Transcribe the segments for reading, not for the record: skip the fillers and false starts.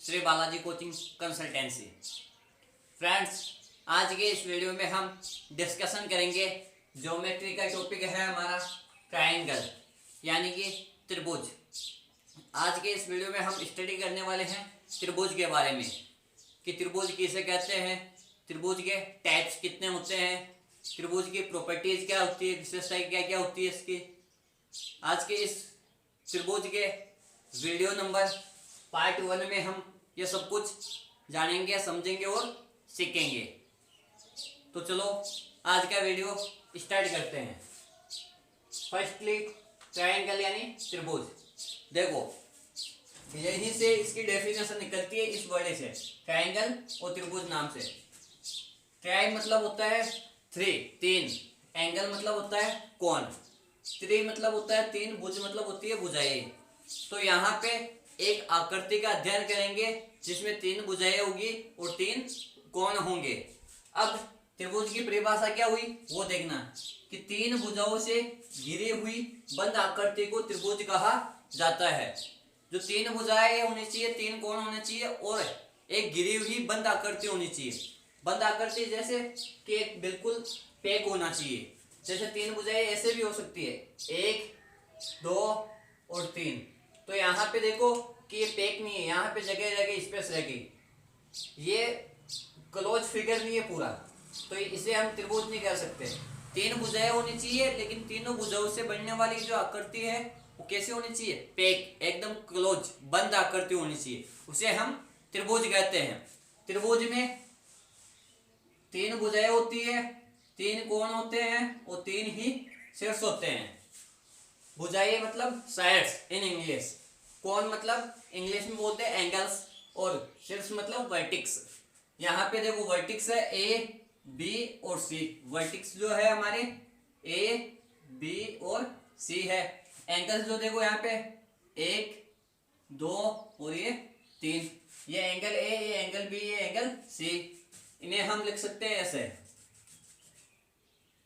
Shri Balaji coaching consultancy. Friends, आज के इस वीडियो में हम डिस्कशन करेंगे ज्योमेट्री का टॉपिक है हमारा ट्रायंगल यानी कि त्रिभुज। आज के इस वीडियो में हम स्टडी करने वाले हैं त्रिभुज के बारे में कि त्रिभुज किसे कहते हैं, त्रिभुज के टाइप्स कितने होते हैं, त्रिभुज की प्रॉपर्टीज क्या होती है, विशेषताएं क्या क्या होती है इसकी। आज के इस त्रिभुज के वीडियो नंबर पार्ट 1 में हम ये सब कुछ जानेंगे, समझेंगे और सीखेंगे। तो चलो आज का वीडियो स्टार्ट करते हैं। फर्स्टली ट्रायंगल यानी त्रिभुज। देखो यहीं से इसकी डेफिनेशन निकलती है, इस वर्ड से, ट्रायंगल और त्रिभुज नाम से। ट्राई मतलब होता है थ्री, तीन, एंगल मतलब होता है कोण, त्रि मतलब होता है तीन, भुज मतलब होती है भुजाएं। तो यहाँ पे एक आकृति का अध्ययन करेंगे जिसमें तीन भुजाएं होगी और तीन कोण होंगे। अब त्रिभुज की परिभाषा क्या हुई वो देखना कि तीन भुजाओं से घिरी हुई बंद आकृति को त्रिभुज कहा जाता है। जो तीन भुजाएं होनी चाहिए, तीन कोण होने चाहिए और एक घिरी हुई बंद आकृति होनी चाहिए। बंद आकृति जैसे कि एक बिल्कुल पैक होना चाहिए। जैसे तीन भुजाएं ऐसे भी हो सकती है, एक, दो और तीन। तो यहाँ पे देखो कि ये पैक नहीं है, यहाँ पे जगह जगह स्पेस रहेगी। ये क्लोज फिगर नहीं है पूरा, तो इसे हम त्रिभुज नहीं कह सकते। तीन भुजाएं होनी चाहिए, लेकिन तीनों भुजाओं से बनने वाली जो आकृति है वो कैसे होनी चाहिए, पैक, एकदम क्लोज बंद आकृति होनी चाहिए। उसे हम त्रिभुज कहते हैं। त्रिभुज में तीन भुजाएं होती है, तीन कोण होते हैं और तीन ही शीर्ष होते हैं। भुजाएं मतलब साइड्स इन इंग्लिश, कोण मतलब इंग्लिश में बोलते हैं एंगल्स, और शीर्ष मतलब वर्टिक्स। यहाँ पे देखो वर्टिक्स है ए, बी और सी। वर्टिक्स जो है हमारे ए, बी और सी है। एंगल्स जो देखो यहाँ पे एक, दो और ये तीन। ये एंगल ए, ये एंगल बी, ये एंगल सी। इन्हें हम लिख सकते हैं ऐसे,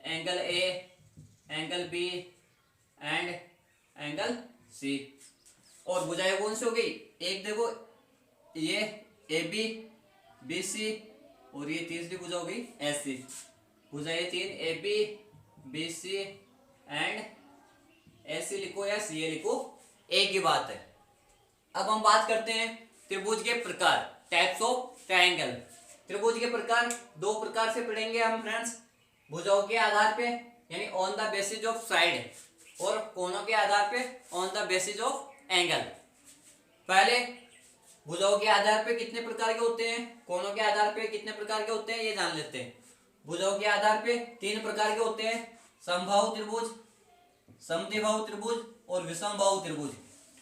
angle A, angle B and angle C. और भुजाएं कौन सी हो गई, एक देखो ये ए बी, बी सी और ये तीसरी भुजा हो गई एस सी। भुजाएं तीन, A B, B C and A C लिखो या सी ए लिखो, एक ही बात है। अब हम बात करते हैं त्रिभुज के प्रकार, टाइप्स ऑफ ट्रायंगल। त्रिभुज के प्रकार दो प्रकार से पढ़ेंगे हम फ्रेंड्स, भुजाओं के आधार पे यानी on the basis of side, और कोणों के आधार पे on the basis of angle. पहले भुजाओं के आधार पे कितने प्रकार के होते हैं, कोणों के आधार पे कितने प्रकार के होते हैं ये जान लेते हैं। भुजाओं के आधार पे तीन प्रकार के होते हैं, समबाहु त्रिभुज, समद्विबाहु त्रिभुज और विषमबाहु त्रिभुज।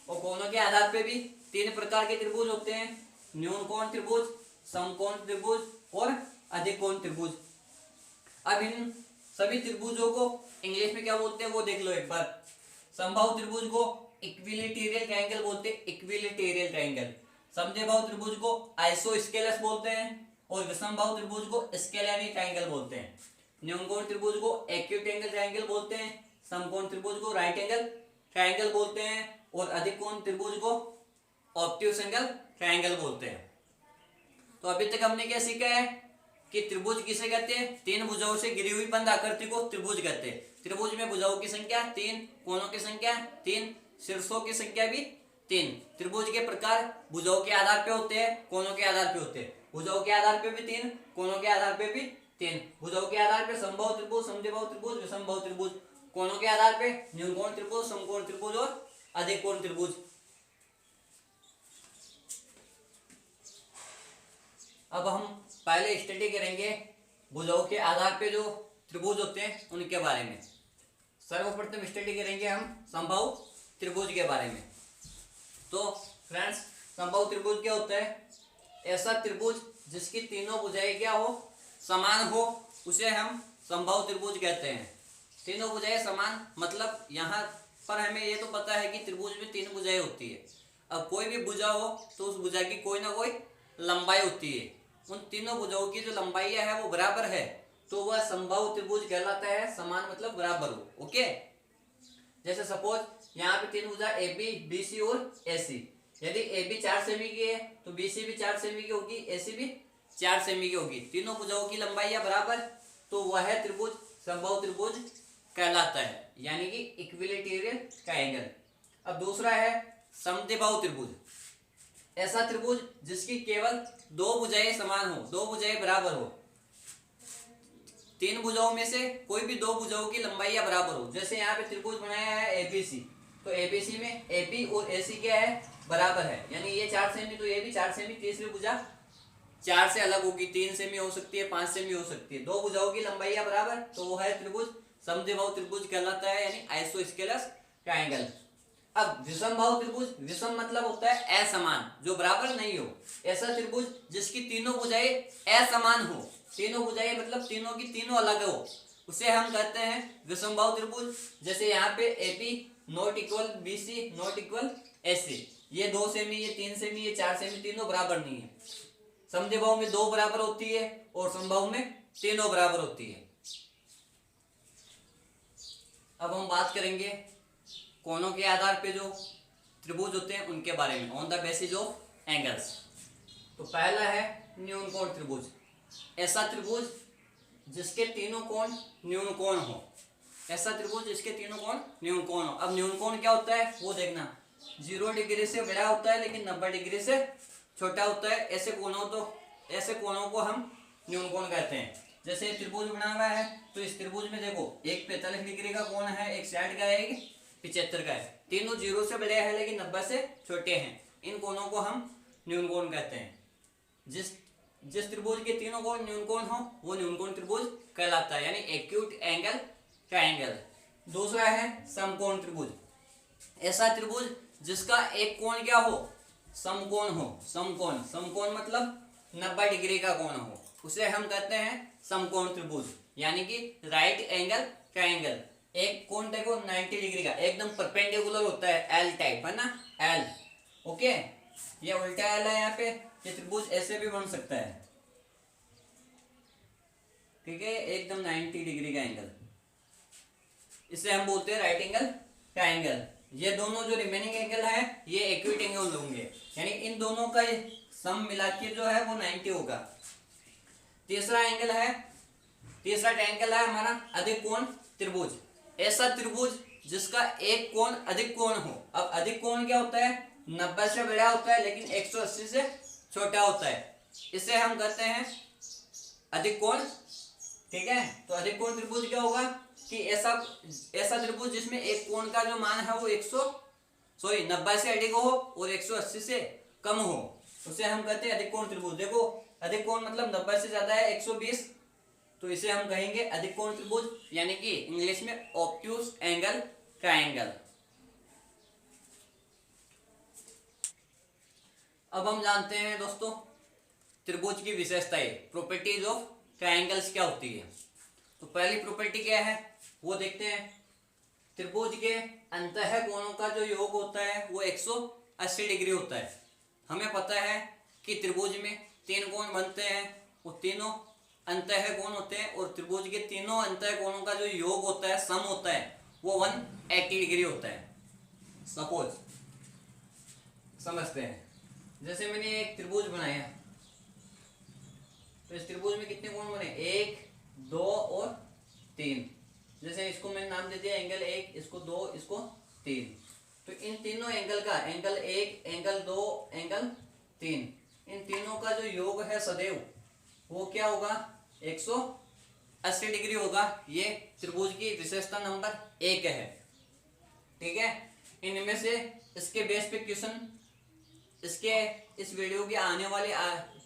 और कोणों के आधार पे भी तीन प्रकार के त्रिभुज होते हैं, न्यून कोण त्रिभुज, समकोण त्रिभुज और अधिक कोण त्रिभुज। अब इन सभी त्रिभुजों को इंग्लिश में क्या बोलते हैं वो देख लो एक बार। समबाहु त्रिभुज को इक्विलैटरल ट्रायंगल बोलते हैं, इक्विलैटरल ट्रायंगल। समद्विबाहु त्रिभुज को आइसोस्केलस बोलते हैं और विषमबाहु त्रिभुज को स्केलरी ट्रायंगल बोलते हैं। न्यून कोण त्रिभुज को एक्यूट एंगल ट्रायंगल बोलते हैं, समकोण त्रिभुज को राइट एंगल ट्रायंगल बोलते हैं और अधिक कोण त्रिभुज को ऑब्ट्यूस एंगल ट्रायंगल बोलते हैं। तो अभी तक हमने क्या सीखा है कि त्रिभुज किसे कहते हैं, तीन भुजाओं से घिरी हुई बंद आकृति को त्रिभुज कहते हैं। त्रिभुज में भुजाओं की संख्या तीन, कोणों की संख्या तीन, शीर्षों की संख्या भी तीन। त्रिभुज के प्रकार भुजाओं के आधार पे होते हैं, कोणों के आधार पे होते हैं। भुजाओं के आधार पे भी तीन, कोणों के आधार पे भी तीन। भुजाओं के आधार पे समबाहु त्रिभुज, समद्विबाहु त्रिभुज, विषमबाहु त्रिभुज। कोणों के आधार पे न्यून कोण त्रिभुज, समकोण त्रिभुज और अधिक कोण त्रिभुज। अब हम पहले स्टडी करेंगे भुजाओं के आधार पे जो त्रिभुज होते हैं उनके बारे में। सर्वप्रथम स्टडी करेंगे हम समबाहु त्रिभुज के बारे में। तो फ्रेंड्स, समबाहु त्रिभुज क्या होता है, ऐसा त्रिभुज जिसकी तीनों भुजाएं क्या हो, समान हो, उसे हम समबाहु त्रिभुज कहते हैं। तीनों भुजाएं समान मतलब यहाँ पर हमें ये तो पता है कि त्रिभुज में तीन भुजाएं होती है। अब कोई भी भुजा हो तो उस भुजा की कोई ना कोई लंबाई होती है। उन तीनों भुजाओं की जो लंबाई है वो बराबर है तो वह समबाहु त्रिभुज कहलाता है। समान मतलब बराबर हो। ओके, जैसे सपोज यहाँ पे तीन भुजा ए बी, बी सी और ए सी। यदि ए बी 4 सेमी की है तो बी सी भी 4 सेमी की होगी, ए सी भी 4 सेमी की होगी। तीनों भुजाओं की लंबाई बराबर, तो वह त्रिभुज समबाहु त्रिभुज कहलाता है, यानी कि इक्विलेटरल ट्रायंगल। अब दूसरा है समद्विबाहु त्रिभुज। ऐसा त्रिभुज जिसकी केवल दो भुजाएं समान हो, दो भुजाएं बराबर हो, तीन भुजाओं में से कोई भी दो भुजाओं की लंबाई बराबर हो। जैसे यहाँ पे त्रिभुज बनाया है एबीसी, तो एबीसी में एबी और एसी क्या है, बराबर है, यानी ये 4 सेमी तो ये भी 4 सेमी। तीसरी भुजा 4 से अलग होगी, 3 सेमी हो सकती है, 5 सेमी हो सकती है। दो भुजाओं की लंबाई बराबर, तो वो है त्रिभुज समद्विबाहु त्रिभुज कहलाता है, यानी आइसोस्केलस ट्रायंगल। अब विषमबाहु त्रिभुज, विषम मतलब होता है असमान, जो बराबर नहीं हो। ऐसा त्रिभुज जिसकी तीनों भुजाएं असमान हो, तीनों भुजाएं मतलब तीनों की तीनों अलग हो, उसे हम कहते हैं विषमबाहु त्रिभुज। जैसे यहाँ पे AP not equal BC not equal AC, ये 2 सेमी, ये 3 सेमी, ये 4 सेमी, तीनों बराबर नहीं है। समद्विबाहु में 2 बराबर होती है और समबाहु में तीनों बराबर होती है। अब हम बात करेंगे कोणों के आधार पे जो त्रिभुज होते हैं उनके बारे में, on the basis of angles. तो पहला है न्यून कोण त्रिभुज। ऐसा त्रिभुज जिसके तीनों कोण न्यून कोण हो, ऐसा त्रिभुज जिसके तीनों कोण न्यून कोण हो। अब न्यून कोण क्या होता है वो देखना, 0 डिग्री से बड़ा होता है लेकिन 90 डिग्री से छोटा होता है। ऐसे कोणों को हम न्यून कोण कहते हैं। जैसे त्रिभुज बना हुआ है, तो इस त्रिभुज में देखो एक 45 डिग्री का कोण है, एक 60 का है, एक 75 का है। तीनों 0 से बड़े हैं लेकिन 90 से छोटे हैं। इन कोणों को हम न्यून कोण कहते हैं। जिस त्रिभुज के तीनों कोण न्यून कोण हो वो न्यून कोण त्रिभुज कहलाता है, यानी एक्यूट एंगल ट्रायंगल। दूसरा है समकोण त्रिभुज। ऐसा त्रिभुज जिसका एक कोण क्या हो, समकोण हो। समकोण मतलब 90 डिग्री का कोण हो, उसे हम कहते हैं समकोण त्रिभुज, यानी कि राइट एंगल ट्रायंगल। एक कोण देखो 90 डिग्री का, एकदम परपेंडिकुलर होता है, एल टाइप है ना, एल। ओके, ये उल्टा एल है यहाँ पे। ये त्रिभुज ऐसे भी बन सकता है, ठीक है, एकदम 90 डिग्री का एंगल, इसे हम बोलते हैं राइट एंगल ट्रायंगल। ये दोनों जो रिमेनिंग एंगल है ये एक्यूट एंगल होंगे, यानी इन दोनों का सम मिला के जो है वो 90 होगा। तीसरा ट्रायंगल है हमारा अधिक कोण त्रिभुज। ऐसा त्रिभुज जिसका एक कोण अधिक कोण हो। अब अधिक कोण क्या होता है, 90 से बड़ा होता है लेकिन 180 से छोटा होता है, इसे हम कहते हैं अधिक कोण, ठीक है। तो अधिक कोण त्रिभुज क्या होगा कि ऐसा त्रिभुज जिसमें एक कोण का जो मान है वो 90 से अधिक हो और 180 से कम हो, उसे हम कहते हैं अधिक कोण त्रिभुज। देखो अधिक कोण मतलब 90 से ज्यादा है 120, तो इसे हम कहेंगे अधिक कोण त्रिभुज, यानी कि इंग्लिश में ऑब्ट्यूज एंगल ट्रायंगल। अब हम जानते हैं दोस्तों त्रिभुज की विशेषताएं, प्रॉपर्टीज ऑफ ट्रायंगल्स क्या होती है। तो पहली प्रॉपर्टी क्या है वो देखते हैं। त्रिभुज के अंतः कोणों का जो योग होता है वो 180 डिग्री होता है। हमें पता है कि त्रिभुज में 3 कोण बनते हैं, वो तीनों अंतः कोण होते हैं, और त्रिभुज के तीनों अंतः कोणों का जो योग होता है, सम होता है, वो 180 डिग्री होता है। सपोज समझते हैं, जैसे मैंने एक त्रिभुज बनाया, तो इस त्रिभुज में कितने कोण बने, 1, 2 और 3। जैसे इसको मैंने नाम दे दिया एंगल 1, इसको 2, इसको 3। तो इन तीनों एंगल का, एंगल 1, एंगल 2, एंगल 3, इन तीनों का जो योग है सदैव वो क्या होगा, 180 डिग्री होगा। ये त्रिभुज की विशेषता नंबर 1 है, ठीक है। इनमें से इसके बेस पे क्वेश्चन, इसके इस वीडियो के आने वाले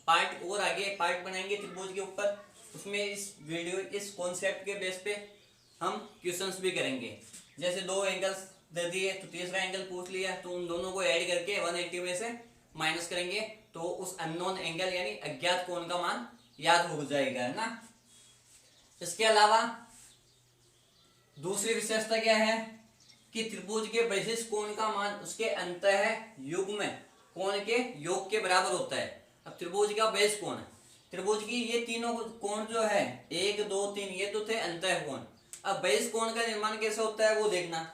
पार्ट और आगे पार्ट बनाएंगे त्रिभुज के ऊपर, उसमें इस कॉन्सेप्ट के बेस पे हम क्वेश्चंस भी करेंगे। जैसे 2 एंगल्स दे दिए तो तीसरा एंगल पूछ लिया, तो उन दोनों को ऐड करके 180 में से माइनस करेंगे तो उस अननोन एंगल यानी अज्ञात कोण का मान याद हो जाएगा, है ना। इसके अलावा दूसरी विशेषता क्या है कि त्रिभुज के बहिष्ठ कोण का मान उसके अंतः युग्म कोण के योग के बराबर होता है। अब त्रिभुज का बहिष्ठ कोण है, त्रिभुज की ये तीनों कोण जो है 1, 2, 3 ये तो थे अंतः कोण। अब बहिष्ठ कोण का निर्माण कैसे होता है वो देखना।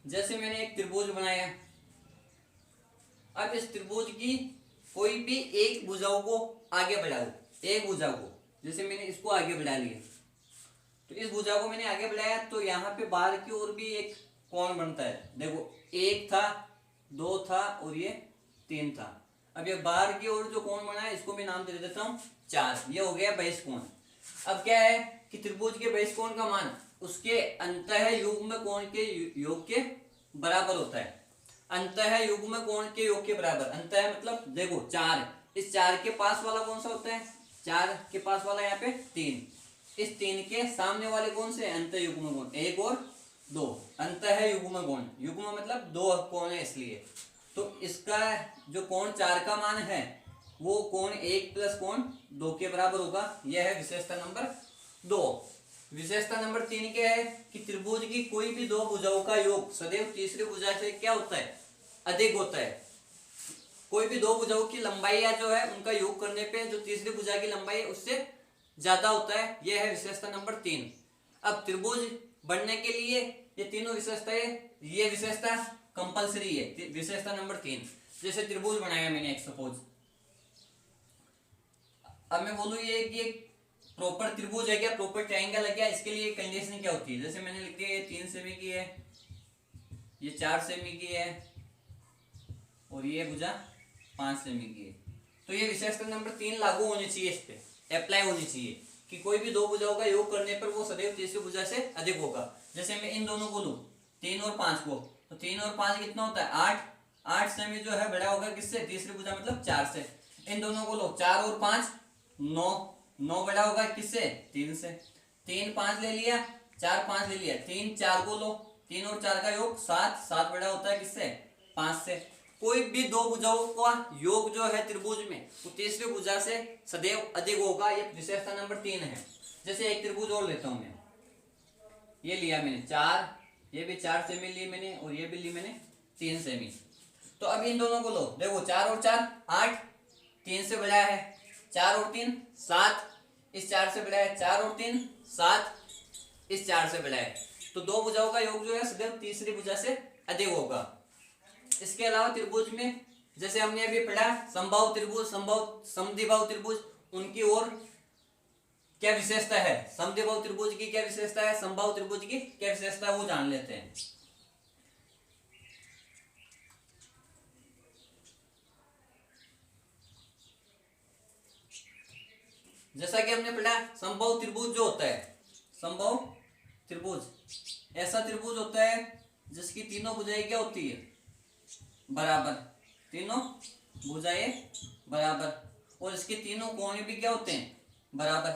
जैसे मैंने एक त्रिभुज बनाया, अब इस त्रिभुज की कोई भी एक भुजाओं को आगे बढ़ाओ, एक भुजा को, जैसे मैंने इसको आगे बढ़ा लिया, तो इस भुजा को मैंने आगे बढ़ाया तो यहाँ पे बाहर की ओर भी एक कोण बनता है। देखो एक था, दो था और ये तीन था। अब ये बाहर की ओर जो कोण बना है इसको मैं नाम दे देता हूँ 4। ये हो गया बहिष्कोण। अब क्या है कि त्रिभुज के बहिष्कोण का मान उसके अंतः युग्म कोण के योग के बराबर होता है। अंतः युग्म कोण के योग के बराबर, अंतः मतलब देखो 4, इस 4 के पास वाला कौन सा होता है, 4 के पास वाला यहाँ पे 3, इस 3 के सामने वाले कौन से अंतः युग्म कोण, 1 और 2, अंतः युग्म कोण, युग्म मतलब 2 कोण है इसलिए। तो इसका जो कोण 4 का मान है वो कोण 1 प्लस कोण 2 के बराबर होगा। यह है विशेषता नंबर 2। विशेषता नंबर 3 क्या है कि त्रिभुज की कोई भी दो भुजाओं का योग सदैव तीसरी भुजा से क्या होता है, अधिक होता है। कोई भी दो भुजाओं की लंबाई या जो है उनका योग करने पे जो तीसरी भुजा की लंबाई है उससे ज्यादा होता है। यह है विशेषता नंबर 3। अब त्रिभुज बनने के लिए ये तीनों विशेषताएं, ये विशेषता कंपलसरी है, विशेषता नंबर 3। जैसे त्रिभुज बनाया मैंने एक सपोज, अब मैं बोलूँ ये कि एक प्रॉपर त्रिभुज है क्या, प्रॉपर ट्रायंगल है क्या, इसके लिए कंडीशन क्या होती है। जैसे मैंने लिख दिया ये 3 सेमी की है, ये 4 सेमी की है और ये भुजा 5 सेमी की है। तो ये विशेषता नंबर 3 लागू होनी चाहिए, इस पे अप्लाई होनी चाहिए कि कोई भी दो भुजाओं का योग करने पर वो सदैव तीसरी भुजा से अधिक होगा। जैसे मैं इन दोनों को लूँ 3 और 5 को, तो 3 और 5 कितना होता है 8, 8 सेमी जो है बड़ा होगा किससे, तीसरी भुजा मतलब 4 से। इन दोनों को लो 4 और 5 9, 9 बड़ा होगा किससे, 3 से। 3 5 ले लिया, 4 5 ले लिया, 3 4 को लो, 3 और 4 का योग 7, 7 बड़ा होता है किससे, 5 से। कोई भी दो भुजाओं का योग जो है त्रिभुज में वो तीसरी भुजा से सदैव अधिक होगा। ये विशेषता नंबर 3 है। जैसे एक त्रिभुज और लेता हूं मैं, ये लिया मैंने 4, ये भी 4 सेमी ली मैंने और ये भी ली मैंने 3 सेमी। तो अब इन दोनों को लो, देखो 4 और 4 8, 3 से बड़ा है, 4 और 3 7, इस 4 से बड़ा है, 4 और 3 7, इस 4 से बड़ा है। तो दो भुजाओं का योग जो है सदैव तीसरी भुजा से अधिक होगा। इसके अलावा त्रिभुज में जैसे हमने अभी पढ़ा समबाहु त्रिभुज, समद्विबाहु त्रिभुज, उनकी और क्या विशेषता है, समद्विबाहु त्रिभुज की क्या विशेषता है, समबाहु त्रिभुज की क्या विशेषता है वो जान लेते हैं। जैसा कि हमने पढ़ा समबाहु त्रिभुज जो होता है, समबाहु त्रिभुज ऐसा त्रिभुज होता है जिसकी तीनों भुजाएं क्या होती है, बराबर, तीनों भुजाएं बराबर, और इसके तीनों कोण भी क्या होते हैं, बराबर।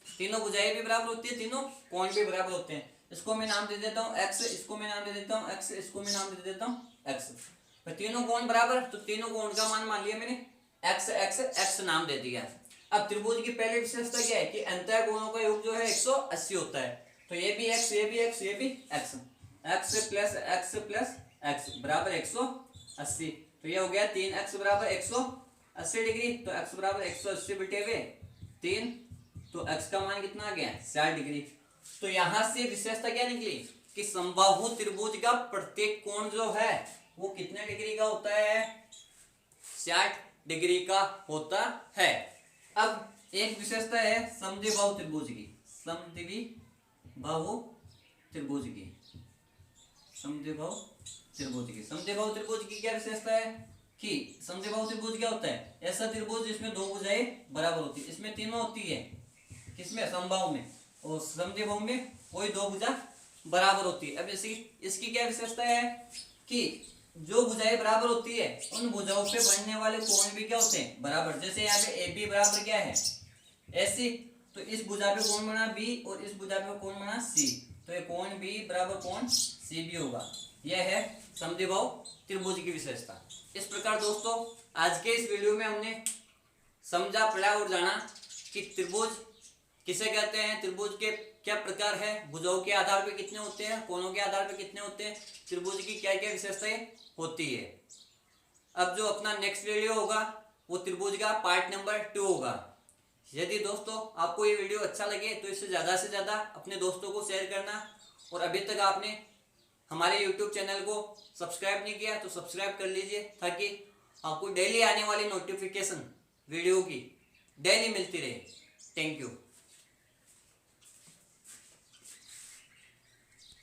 तीनों भुजाएं भी बराबर होती है, तीनों कोण भी बराबर होते हैं। इसको मैं नाम दे देता हूँ x, इसको मैं नाम दे देता हूँ x, इसको मैं नाम दे देता हूँ x। तो तीनों कोण बराबर, तो तीनों कोण का मान मान लिया मैंने x, x, x नाम दे दिया। अब त्रिभुज की पहली विशेषता क्या है कि अंतः कोणों का योग जो है 180 होता है। तो ये भी x, ये भी x, ये भी x, x प्लस x बराबर 180। तो ये हो गया 3x बराबर 180 डिग्री। तो x बराबर 180 बटे हुए 3, तो x का मान कितना आ गया 60 डिग्री। तो यहां से विशेषता क्या निकली कि समबाहु त्रिभुज का प्रत्येक कोण जो है वो कितने डिग्री का होता है, 60 डिग्री का होता है। अब एक विशेषता है समद्विबाहु त्रिभुज की, समद्विबाहु त्रिभुज की, समद्विबाहु त्रिभुज की, समद्विबाहु त्रिभुज की क्या विशेषता है कि समद्विबाहु त्रिभुज क्या होता है, ऐसा त्रिभुज जिसमें दो भुजाएं बराबर होती है। इसमें तीनों होती है, किसमें, समबाहु में, और समद्विबाहु में कोई दो भुजा बराबर होती है। अब इसकी क्या विशेषता है कि जो भुजाएं बराबर होती है उन भुजाओं पे बनने वाले कोण भी क्या होते हैं, बराबर। जैसे यहाँ पे AB बराबर क्या है, AC, तो इस भुजा पे कोण बना B और इस भुजा पे कोण बना C, तो ये कोण B बराबर कोण CB होगा। यह है समद्विबाहु त्रिभुज की विशेषता। इस प्रकार दोस्तों आज के इस वीडियो में हमने समझा, पढ़ा और जाना कि त्रिभुज किसे कहते हैं, त्रिभुज के क्या प्रकार है, भुजाओं के आधार पे कितने होते हैं, कोणों के आधार पे कितने होते हैं, त्रिभुज की क्या क्या विशेषताएं होती है। अब जो अपना नेक्स्ट वीडियो होगा वो त्रिभुज का पार्ट नंबर 2 होगा। यदि दोस्तों आपको ये वीडियो अच्छा लगे तो इसे ज़्यादा से ज़्यादा अपने दोस्तों को शेयर करना, और अभी तक आपने हमारे YouTube चैनल को सब्सक्राइब नहीं किया तो सब्सक्राइब कर लीजिए ताकि आपको डेली आने वाली नोटिफिकेशन वीडियो की डेली मिलती रहे। Thank you.